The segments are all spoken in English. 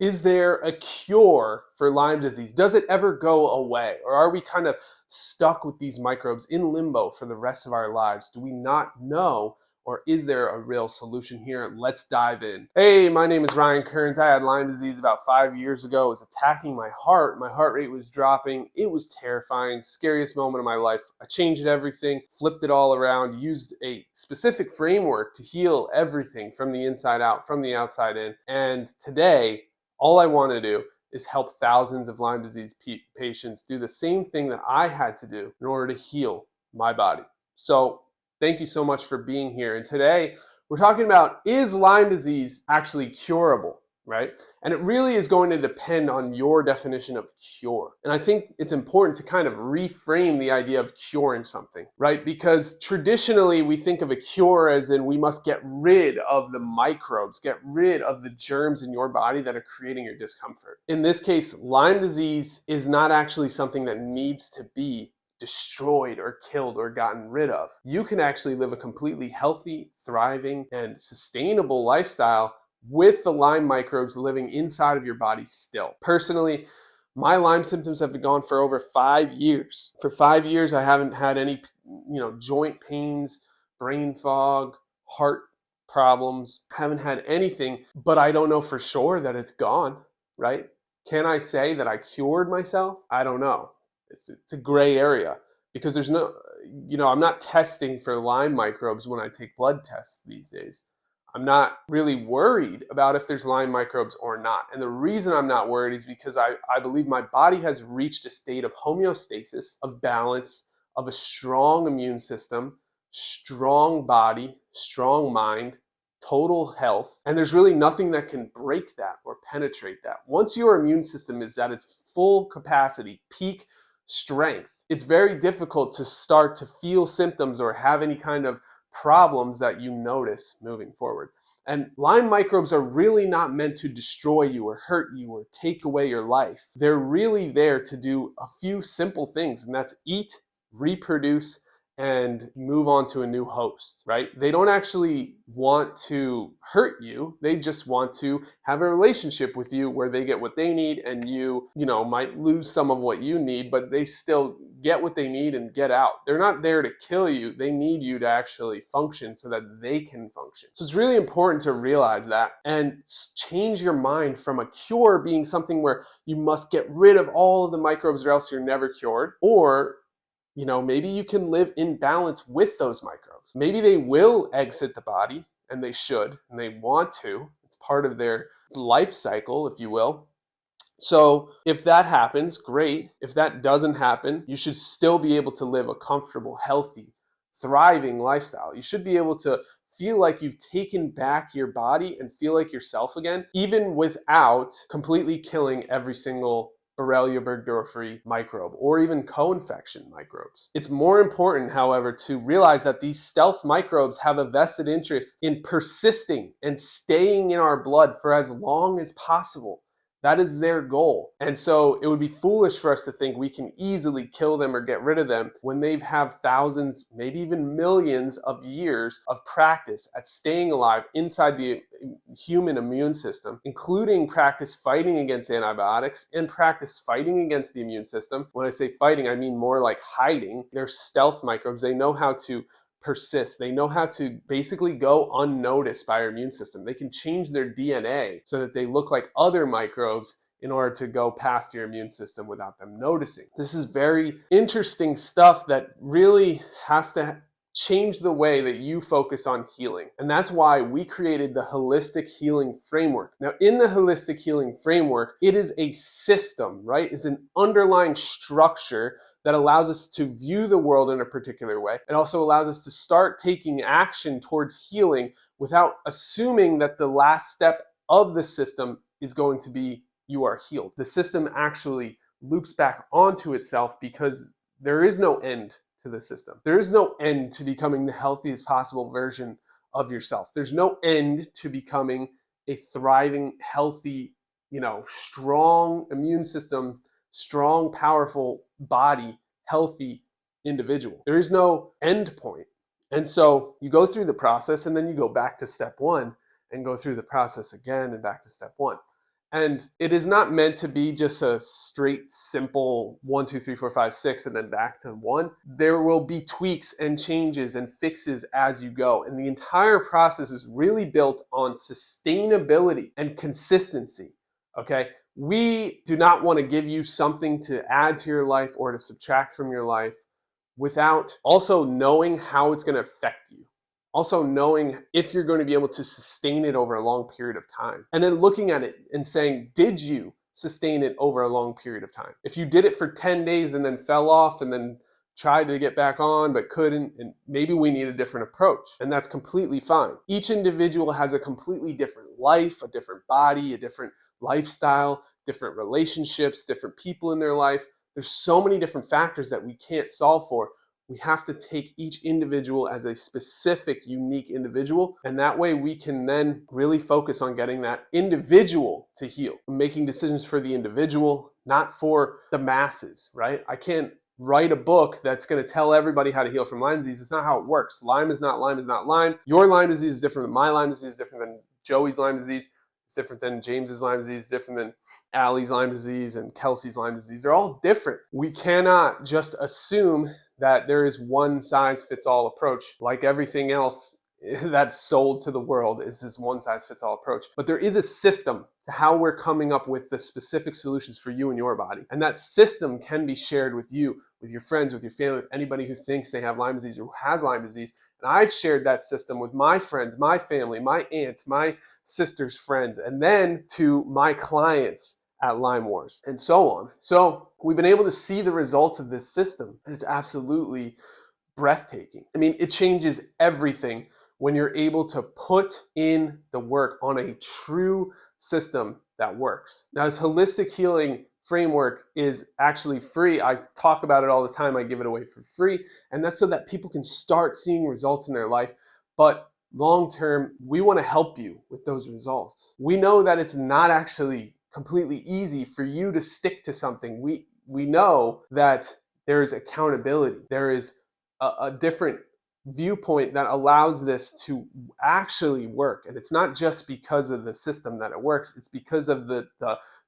Is there a cure for Lyme disease? Does it ever go away? Or are we kind of stuck with these microbes in limbo for the rest of our lives? Do we not know? Or is there a real solution here? Let's dive in. Hey, my name is Ryan Kearns. I had Lyme disease about 5 years ago. It was attacking my heart. My heart rate was dropping. It was terrifying, scariest moment of my life. I changed everything, flipped it all around, used a specific framework to heal everything from the inside out, from the outside in. And today, all I want to do is help thousands of Lyme disease patients do the same thing that I had to do in order to heal my body. So thank you so much for being here. And today we're talking about, is Lyme disease actually curable, right? And it really is going to depend on your definition of cure. And I think it's important to kind of reframe the idea of curing something, right? Because traditionally we think of a cure as in we must get rid of the microbes, get rid of the germs in your body that are creating your discomfort. In this case, Lyme disease is not actually something that needs to be destroyed or killed or gotten rid of. You can actually live a completely healthy, thriving, and sustainable lifestyle with the Lyme microbes living inside of your body still. Personally, my Lyme symptoms have been gone for over 5 years. For 5 years, I haven't had any, joint pains, brain fog, heart problems. Haven't had anything, but I don't know for sure that it's gone, right? Can I say that I cured myself? I don't know. It's a gray area because there's no, I'm not testing for Lyme microbes when I take blood tests these days. I'm not really worried about if there's Lyme microbes or not. And the reason I'm not worried is because I believe my body has reached a state of homeostasis, of balance, of a strong immune system, strong body, strong mind, total health. And there's really nothing that can break that or penetrate that. Once your immune system is at its full capacity, peak strength, it's very difficult to start to feel symptoms or have any kind of problems that you notice moving forward. And Lyme microbes are really not meant to destroy you or hurt you or take away your life. They're really there to do a few simple things, and that's eat, reproduce, and move on to a new host, right? They don't actually want to hurt you. They just want to have a relationship with you where they get what they need and you might lose some of what you need, but they still get what they need and get out. They're not there to kill you. They need you to actually function so that they can function. So it's really important to realize that and change your mind from a cure being something where you must get rid of all of the microbes or else you're never cured, or maybe you can live in balance with those microbes. Maybe they will exit the body, and they should, and they want to. It's part of their life cycle, if you will. So if that happens, great. If that doesn't happen, you should still be able to live a comfortable, healthy, thriving lifestyle. You should be able to feel like you've taken back your body and feel like yourself again, even without completely killing every single Borrelia burgdorferi microbe, or even co-infection microbes. It's more important, however, to realize that these stealth microbes have a vested interest in persisting and staying in our blood for as long as possible. That is their goal. And so it would be foolish for us to think we can easily kill them or get rid of them when they have thousands, maybe even millions of years of practice at staying alive inside the human immune system, including practice fighting against antibiotics and practice fighting against the immune system. When I say fighting, I mean more like hiding. They're stealth microbes. They know how to persist. They know how to basically go unnoticed by our immune system. They can change their DNA so that they look like other microbes in order to go past your immune system without them noticing. This is very interesting stuff that really has to change the way that you focus on healing. And that's why we created the holistic healing framework. Now, in the holistic healing framework, it is a system, right? It's an underlying structure that allows us to view the world in a particular way. It also allows us to start taking action towards healing without assuming that the last step of the system is going to be you are healed. The system actually loops back onto itself because there is no end to the system. There is no end to becoming the healthiest possible version of yourself. There's no end to becoming a thriving, healthy, strong immune system, strong, powerful body, healthy individual. There is no end point. And so you go through the process and then you go back to step one and go through the process again and back to step one. And it is not meant to be just a straight, simple 1, 2, 3, 4, 5, 6, and then back to 1. There will be tweaks and changes and fixes as you go. And the entire process is really built on sustainability and consistency. Okay? We do not want to give you something to add to your life or to subtract from your life without also knowing how it's going to affect you. Also knowing if you're going to be able to sustain it over a long period of time. And then looking at it and saying, did you sustain it over a long period of time? If you did it for 10 days and then fell off and then tried to get back on but couldn't, and maybe we need a different approach, and that's completely fine. Each individual has a completely different life, a different body, a different lifestyle, different relationships, different people in their life. There's so many different factors that we can't solve for. We have to take each individual as a specific, unique individual, and that way we can then really focus on getting that individual to heal, making decisions for the individual, not for the masses, right? I can't write a book that's going to tell everybody how to heal from Lyme disease. It's not how it works. Lyme is not Lyme is not Lyme. Your Lyme disease is different than my Lyme disease, is different than Joey's Lyme disease. It's different than James's Lyme disease, different than Allie's Lyme disease and Kelsey's Lyme disease. They're all different. We cannot just assume that there is one size fits all approach. Like everything else that's sold to the world is this one size fits all approach. But there is a system to how we're coming up with the specific solutions for you and your body. And that system can be shared with you, with your friends, with your family, with anybody who thinks they have Lyme disease or who has Lyme disease. And I've shared that system with my friends, my family, my aunt, my sister's friends, and then to my clients at Lyme Wars, and so on. So we've been able to see the results of this system, and it's absolutely breathtaking. I mean, it changes everything when you're able to put in the work on a true system that works. Now, this holistic healing framework is actually free. I talk about it all the time. I give it away for free, and that's so that people can start seeing results in their life. But long term, we want to help you with those results. We know that it's not actually completely easy for you to stick to something. We know that there is accountability. There is a different viewpoint that allows this to actually work. And it's not just because of the system that it works. It's because of the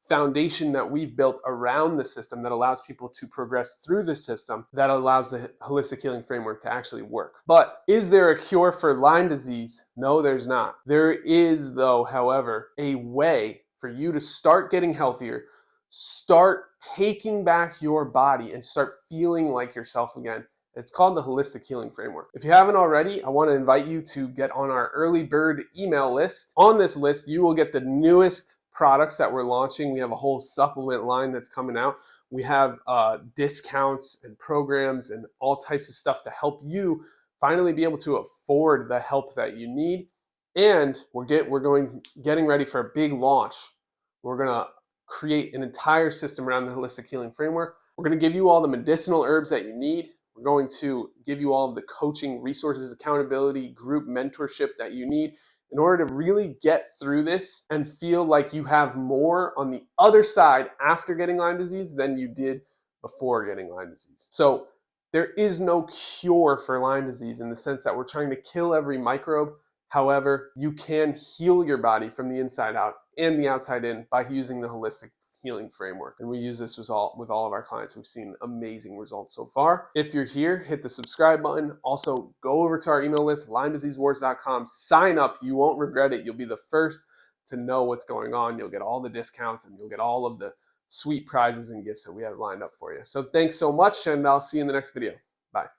foundation that we've built around the system that allows people to progress through the system, that allows the holistic healing framework to actually work. But is there a cure for Lyme disease? No, there's not. There is, though, however, a way for you to start getting healthier, start taking back your body, and start feeling like yourself again. It's called the Holistic Healing Framework. If you haven't already, I want to invite you to get on our early bird email list. On this list, you will get the newest products that we're launching. We have a whole supplement line that's coming out. We have discounts and programs and all types of stuff to help you finally be able to afford the help that you need. And we're getting ready for a big launch. We're going to create an entire system around the Holistic Healing Framework. We're going to give you all the medicinal herbs that you need. We're going to give you all of the coaching resources, accountability, group mentorship that you need in order to really get through this and feel like you have more on the other side after getting Lyme disease than you did before getting Lyme disease. So there is no cure for Lyme disease in the sense that we're trying to kill every microbe. However, you can heal your body from the inside out and the outside in by using the Holistic Healing Framework. And we use this with all of our clients. We've seen amazing results so far. If you're here, hit the subscribe button. Also, go over to our email list, LymeDiseaseWars.com. Sign up. You won't regret it. You'll be the first to know what's going on. You'll get all the discounts and you'll get all of the sweet prizes and gifts that we have lined up for you. So thanks so much, and I'll see you in the next video.